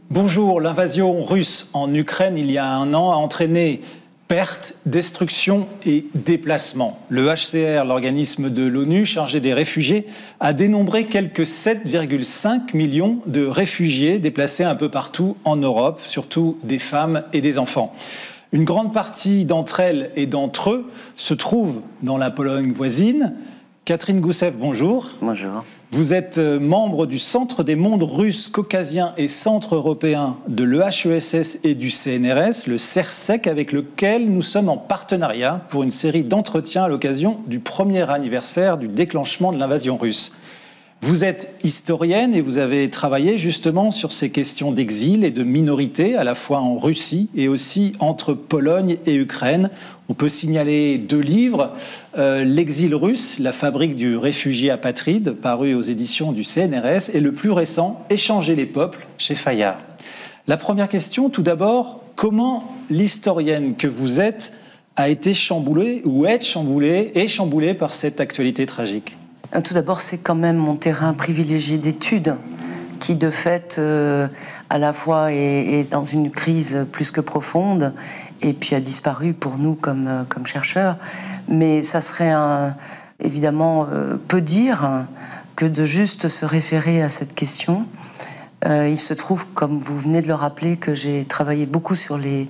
Bonjour, l'invasion russe en Ukraine il y a un an a entraîné pertes, destruction et déplacements. Le HCR, l'organisme de l'ONU chargé des réfugiés, a dénombré quelques 7,5 millions de réfugiés déplacés un peu partout en Europe, surtout des femmes et des enfants. Une grande partie d'entre elles et d'entre eux se trouvent dans la Pologne voisine. Catherine Gousseff, bonjour. Bonjour. Vous êtes membre du Centre des mondes russes, caucasiens et centre européen de l'EHESS et du CNRS, le CERSEC, avec lequel nous sommes en partenariat pour une série d'entretiens à l'occasion du premier anniversaire du déclenchement de l'invasion russe. Vous êtes historienne et vous avez travaillé justement sur ces questions d'exil et de minorité, à la fois en Russie et aussi entre Pologne et Ukraine. On peut signaler 2 livres, L'exil russe, la fabrique du réfugié apatride, paru aux éditions du CNRS, et le plus récent, Échanger les peuples, chez Fayard. La première question, tout d'abord, comment l'historienne que vous êtes a été chamboulée ou est chamboulée par cette actualité tragique ? Tout d'abord, c'est quand même mon terrain privilégié d'études qui, de fait, à la fois est dans une crise plus que profonde et puis a disparu pour nous comme chercheurs. Mais ça serait évidemment peu dire que de juste se référer à cette question. Il se trouve, comme vous venez de le rappeler, que j'ai travaillé beaucoup sur les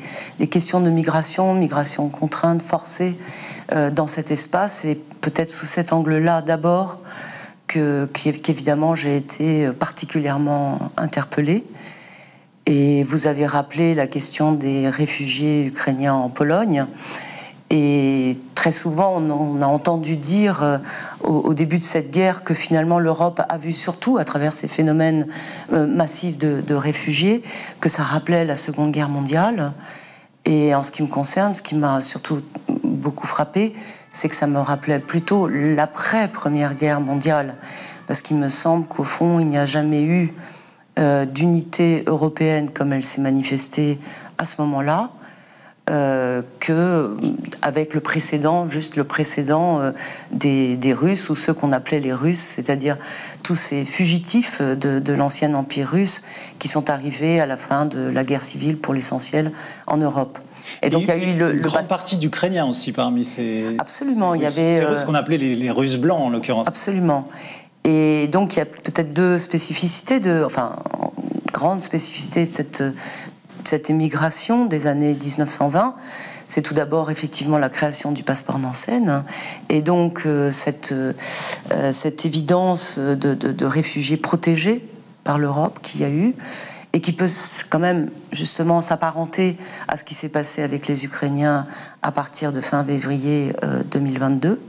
questions de migration contrainte, forcée dans cet espace, et peut-être sous cet angle-là d'abord qu'évidemment j'ai été particulièrement interpellée. Et vous avez rappelé la question des réfugiés ukrainiens en Pologne. Et très souvent, on a entendu dire au début de cette guerre que finalement l'Europe a vu surtout à travers ces phénomènes massifs de réfugiés que ça rappelait la Seconde Guerre mondiale. Et en ce qui me concerne, ce qui m'a surtout beaucoup frappé, c'est que ça me rappelait plutôt l'après-Première Guerre mondiale. Parce qu'il me semble qu'au fond, il n'y a jamais eu d'unité européenne comme elle s'est manifestée à ce moment-là. Qu'avec le précédent des Russes, ou ceux qu'on appelait les Russes, c'est-à-dire tous ces fugitifs de l'ancien empire russe qui sont arrivés à la fin de la guerre civile pour l'essentiel en Europe. Et donc il y a eu une grande partie d'Ukrainiens aussi parmi ces... Absolument, il y avait... C'est ce qu'on appelait les Russes blancs en l'occurrence. Absolument. Et donc il y a peut-être 2 spécificités, grande spécificité de cette émigration des années 1920, c'est tout d'abord effectivement la création du passeport Nansen, et donc cette évidence de réfugiés protégés par l'Europe qu'il y a eu, et qui peut quand même justement s'apparenter à ce qui s'est passé avec les Ukrainiens à partir de fin février 2022.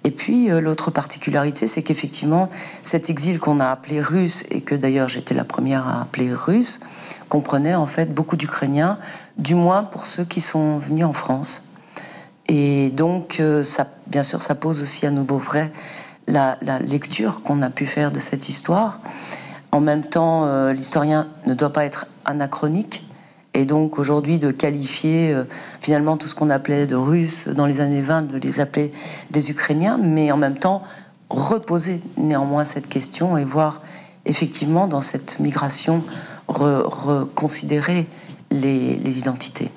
Et puis l'autre particularité, c'est qu'effectivement cet exil qu'on a appelé russe, et que d'ailleurs j'étais la première à appeler russe, comprenait en fait beaucoup d'Ukrainiens, du moins pour ceux qui sont venus en France. Et donc ça, bien sûr, ça pose aussi à nouveau vrai la lecture qu'on a pu faire de cette histoire. En même temps, l'historien ne doit pas être anachronique. Et donc aujourd'hui de qualifier finalement tout ce qu'on appelait de Russes dans les années 20, de les appeler des Ukrainiens, mais en même temps reposer néanmoins cette question et voir effectivement dans cette migration reconsidérer les identités.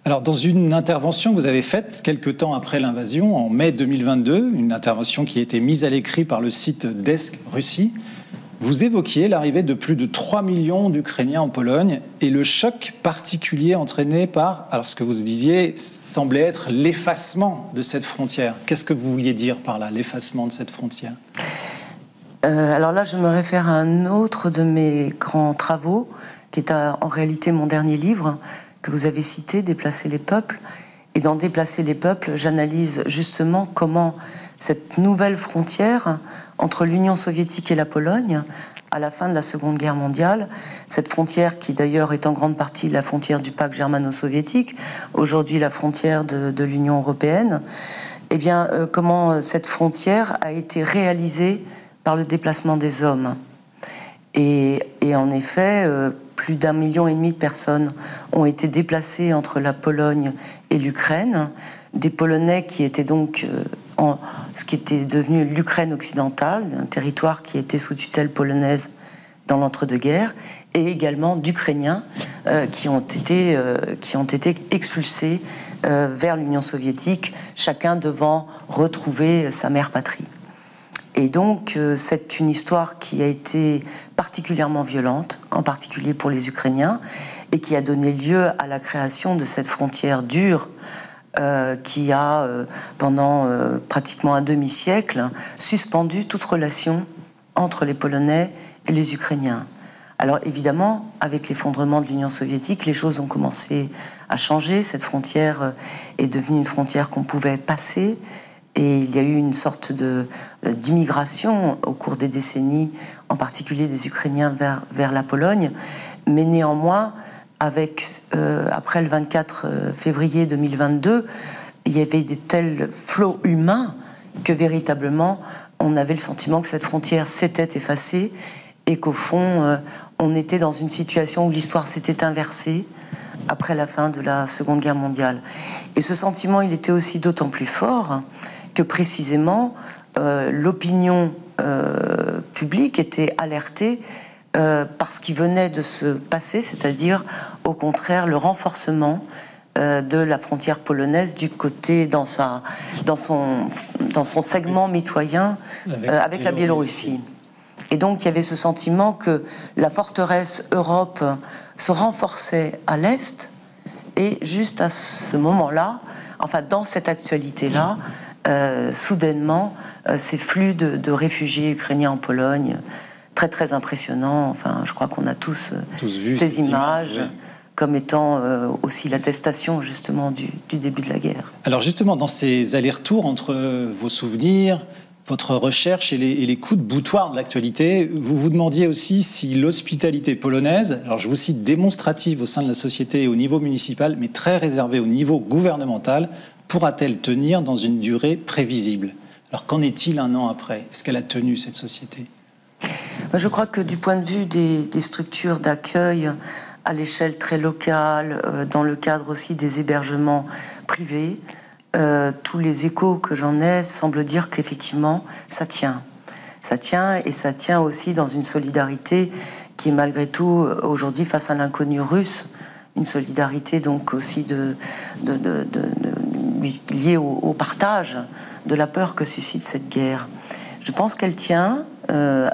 Alors dans une intervention que vous avez faite quelques temps après l'invasion, en mai 2022, une intervention qui a été mise à l'écrit par le site Desk Russie, vous évoquiez l'arrivée de plus de 3 millions d'Ukrainiens en Pologne et le choc particulier entraîné par, alors ce que vous disiez, semblait être l'effacement de cette frontière. Qu'est-ce que vous vouliez dire par là, l'effacement de cette frontière ? Alors là, je me réfère à un autre de mes grands travaux, qui est en réalité mon dernier livre, que vous avez cité, Déplacer les peuples. Et dans Déplacer les peuples, j'analyse justement comment cette nouvelle frontière entre l'Union soviétique et la Pologne, à la fin de la Seconde Guerre mondiale, cette frontière qui d'ailleurs est en grande partie la frontière du pacte germano-soviétique, aujourd'hui la frontière de l'Union européenne, eh bien, comment cette frontière a été réalisée par le déplacement des hommes. Et en effet, plus d'1,5 million de personnes ont été déplacées entre la Pologne et l'Ukraine, des Polonais qui étaient donc ce qui était devenu l'Ukraine occidentale, un territoire qui était sous tutelle polonaise dans l'entre-deux-guerres, et également d'Ukrainiens qui ont été expulsés vers l'Union soviétique, chacun devant retrouver sa mère patrie. Et donc, c'est une histoire qui a été particulièrement violente, en particulier pour les Ukrainiens, et qui a donné lieu à la création de cette frontière dure qui a, pendant pratiquement un demi-siècle, suspendu toute relation entre les Polonais et les Ukrainiens. Alors évidemment, avec l'effondrement de l'Union soviétique, les choses ont commencé à changer. Cette frontière est devenue une frontière qu'on pouvait passer. Et il y a eu une sorte d'immigration au cours des décennies, en particulier des Ukrainiens vers la Pologne. Mais néanmoins, après le 24 février 2022, il y avait des tels flots humains que véritablement, on avait le sentiment que cette frontière s'était effacée et qu'au fond, on était dans une situation où l'histoire s'était inversée après la fin de la Seconde Guerre mondiale. Et ce sentiment, il était aussi d'autant plus fort que précisément l'opinion publique était alertée par ce qui venait de se passer, c'est-à-dire au contraire le renforcement de la frontière polonaise du côté dans son segment mitoyen avec la Biélorussie. Et donc il y avait ce sentiment que la forteresse Europe se renforçait à l'est, et juste à ce moment-là, enfin dans cette actualité-là, soudainement, ces flux de réfugiés ukrainiens en Pologne, très très impressionnants. Enfin, je crois qu'on a tous vu ces images, oui, comme étant aussi l'attestation justement du début de la guerre. Alors justement, dans ces allers-retours entre vos souvenirs, votre recherche et les coups de boutoir de l'actualité, vous vous demandiez aussi si l'hospitalité polonaise, alors je vous cite, démonstrative au sein de la société et au niveau municipal, mais très réservée au niveau gouvernemental, pourra-t-elle tenir dans une durée prévisible? Alors qu'en est-il un an après? Est-ce qu'elle a tenu, cette société? Je crois que du point de vue des structures d'accueil à l'échelle très locale, dans le cadre aussi des hébergements privés, tous les échos que j'en ai semblent dire qu'effectivement, ça tient. Ça tient, et ça tient aussi dans une solidarité qui est malgré tout, aujourd'hui, face à l'inconnu russe, une solidarité donc aussi liée au partage de la peur que suscite cette guerre. Je pense qu'elle tient. Je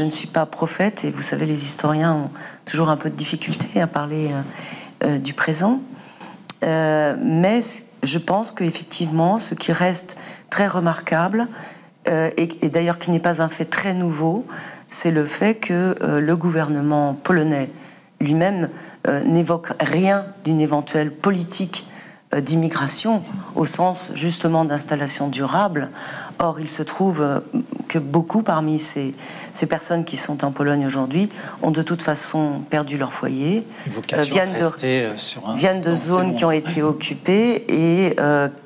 ne suis pas prophète, et vous savez, les historiens ont toujours un peu de difficulté à parler du présent. Mais je pense qu'effectivement, ce qui reste très remarquable, et d'ailleurs qui n'est pas un fait très nouveau, c'est le fait que le gouvernement polonais lui-même n'évoque rien d'une éventuelle politique d'immigration au sens justement d'installation durable. Or, il se trouve que beaucoup parmi ces personnes qui sont en Pologne aujourd'hui ont de toute façon perdu leur foyer, viennent de zones qui ont été occupées, et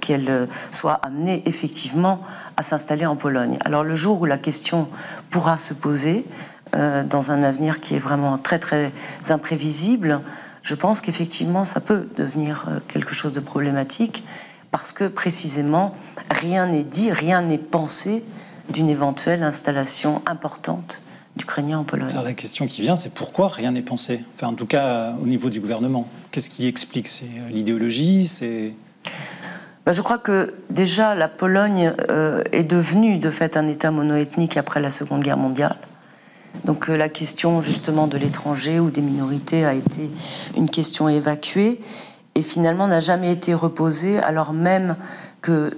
qu'elles soient amenées effectivement à s'installer en Pologne. Alors le jour où la question pourra se poser, dans un avenir qui est vraiment très très imprévisible, je pense qu'effectivement ça peut devenir quelque chose de problématique, parce que précisément rien n'est dit, rien n'est pensé d'une éventuelle installation importante d'Ukrainiens en Pologne. Alors la question qui vient, c'est pourquoi rien n'est pensé? Enfin, en tout cas au niveau du gouvernement. Qu'est-ce qui explique? C'est l'idéologie? Je crois que déjà la Pologne est devenue de fait un État monoethnique après la Seconde Guerre mondiale. Donc la question justement de l'étranger ou des minorités a été une question évacuée, et finalement n'a jamais été reposée, alors même que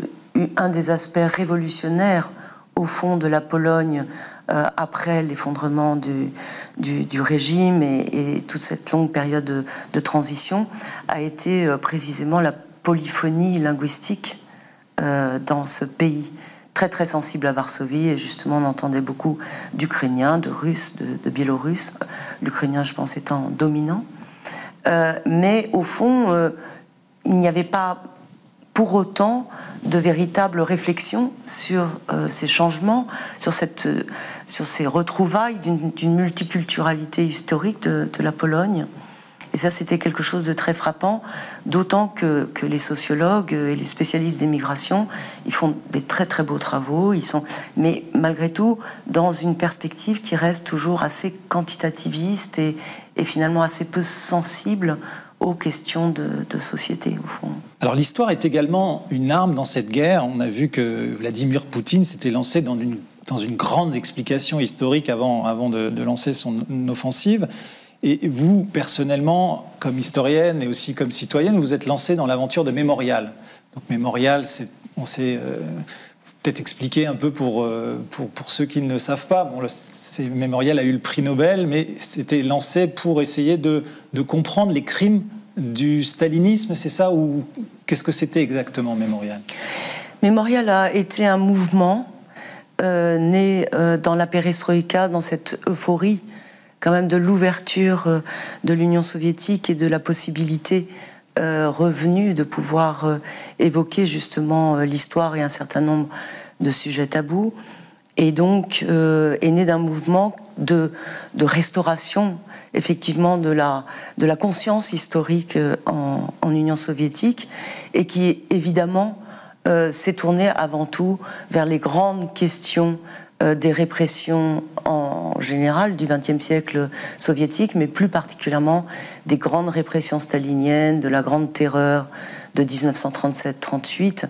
un des aspects révolutionnaires au fond de la Pologne après l'effondrement du régime et toute cette longue période de transition a été précisément la polyphonie linguistique dans ce pays très très sensible à Varsovie. Et justement on entendait beaucoup d'Ukrainiens, de Russes, de Biélorusses, l'Ukrainien je pense étant dominant, mais au fond il n'y avait pas pour autant de véritable réflexion sur ces changements, sur ces retrouvailles d'une multiculturalité historique de la Pologne. Et ça, c'était quelque chose de très frappant, d'autant que les sociologues et les spécialistes des migrations, ils font des très très beaux travaux, mais malgré tout, dans une perspective qui reste toujours assez quantitativiste et finalement assez peu sensible aux questions de société, au fond. Alors l'histoire est également une arme dans cette guerre. On a vu que Vladimir Poutine s'était lancé dans une grande explication historique avant de lancer son offensive. Et vous, personnellement, comme historienne et aussi comme citoyenne, vous êtes lancée dans l'aventure de Mémorial. Donc Mémorial, on s'est peut-être expliquer un peu pour ceux qui ne le savent pas. Bon, Mémorial a eu le prix Nobel, mais c'était lancé pour essayer de comprendre les crimes du stalinisme, c'est ça? Ou qu'est-ce que c'était exactement, Mémorial? Mémorial a été un mouvement né dans la perestroïka, dans cette euphorie quand même de l'ouverture de l'Union soviétique et de la possibilité revenue de pouvoir évoquer justement l'histoire et un certain nombre de sujets tabous. Et donc est né d'un mouvement de restauration effectivement de la conscience historique en Union soviétique, et qui évidemment s'est tourné avant tout vers les grandes questions des répressions en général du XXe siècle soviétique, mais plus particulièrement des grandes répressions staliniennes, de la Grande Terreur de 1937-38,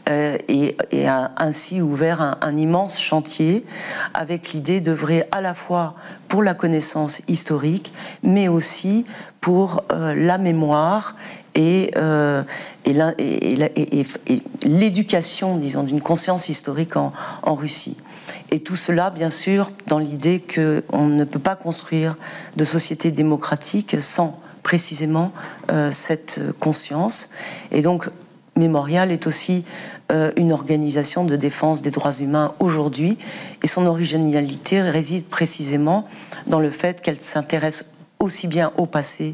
et a ainsi ouvert un immense chantier avec l'idée d'œuvrer à la fois pour la connaissance historique, mais aussi pour la mémoire et l'éducation, disons, d'une conscience historique en Russie. Et tout cela, bien sûr, dans l'idée qu'on ne peut pas construire de société démocratique sans précisément cette conscience. Et donc, Mémorial est aussi une organisation de défense des droits humains aujourd'hui, et son originalité réside précisément dans le fait qu'elle s'intéresse aussi bien au passé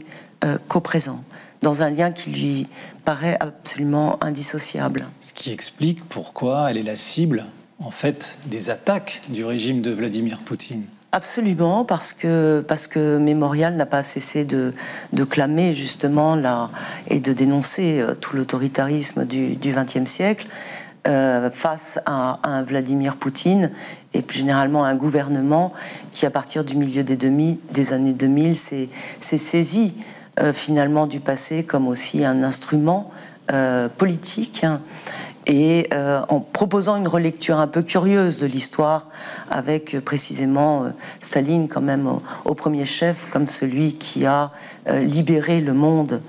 qu'au présent, dans un lien qui lui paraît absolument indissociable. Ce qui explique pourquoi elle est la cible, en fait, des attaques du régime de Vladimir Poutine. Absolument, parce que Mémorial n'a pas cessé de clamer justement et de dénoncer tout l'autoritarisme du XXe siècle face à un Vladimir Poutine et plus généralement à un gouvernement qui, à partir du milieu des années 2000, s'est saisi finalement du passé comme aussi un instrument politique, et en proposant une relecture un peu curieuse de l'histoire, avec précisément Staline quand même au premier chef, comme celui qui a libéré le monde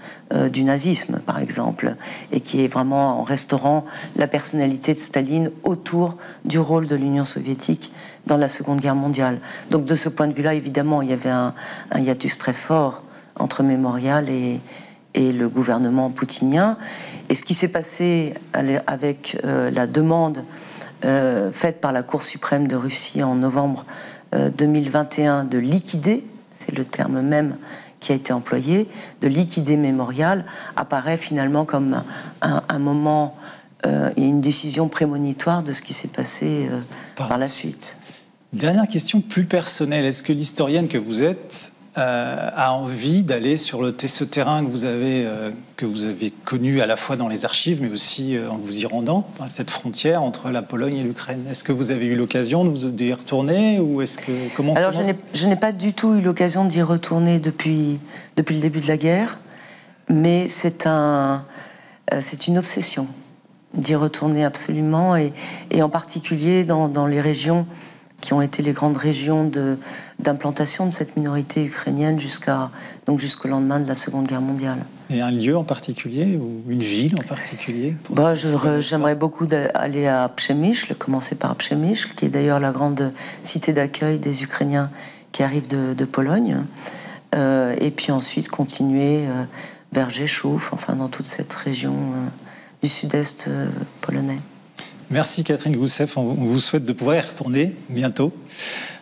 du nazisme, par exemple, et qui est vraiment en restaurant la personnalité de Staline autour du rôle de l'Union soviétique dans la Seconde Guerre mondiale. Donc de ce point de vue-là, évidemment, il y avait un hiatus très fort entre Mémorial et le gouvernement poutinien. Et ce qui s'est passé avec la demande faite par la Cour suprême de Russie en novembre 2021 de liquider, c'est le terme même qui a été employé, de liquider Mémorial, apparaît finalement comme un moment et une décision prémonitoire de ce qui s'est passé par la suite. Dernière question plus personnelle. Est-ce que l'historienne que vous êtes a envie d'aller sur ce terrain que vous avez connu à la fois dans les archives, mais aussi en vous y rendant, à cette frontière entre la Pologne et l'Ukraine? Est-ce que vous avez eu l'occasion d'y retourner, ou Alors, je n'ai pas du tout eu l'occasion d'y retourner depuis le début de la guerre, mais c'est une obsession d'y retourner absolument, et en particulier dans les régions qui ont été les grandes régions d'implantation de cette minorité ukrainienne jusqu'au lendemain de la Seconde Guerre mondiale. Et un lieu en particulier, ou une ville en particulier? J'aimerais beaucoup aller à Przemyśl, commencer par Przemyśl, qui est d'ailleurs la grande cité d'accueil des Ukrainiens qui arrivent de Pologne, et puis ensuite continuer vers Rzeszów, enfin dans toute cette région du sud-est polonais. Merci Catherine Goussef, on vous souhaite de pouvoir y retourner bientôt.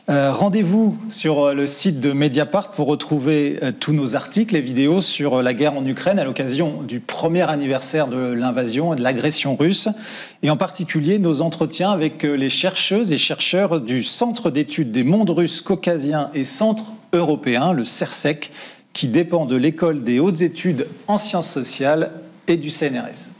Rendez-vous sur le site de Mediapart pour retrouver tous nos articles et vidéos sur la guerre en Ukraine à l'occasion du premier anniversaire de l'invasion et de l'agression russe, et en particulier nos entretiens avec les chercheuses et chercheurs du Centre d'études des mondes russes, caucasiens et centres européens, le CERSEC, qui dépend de l'École des hautes études en sciences sociales et du CNRS.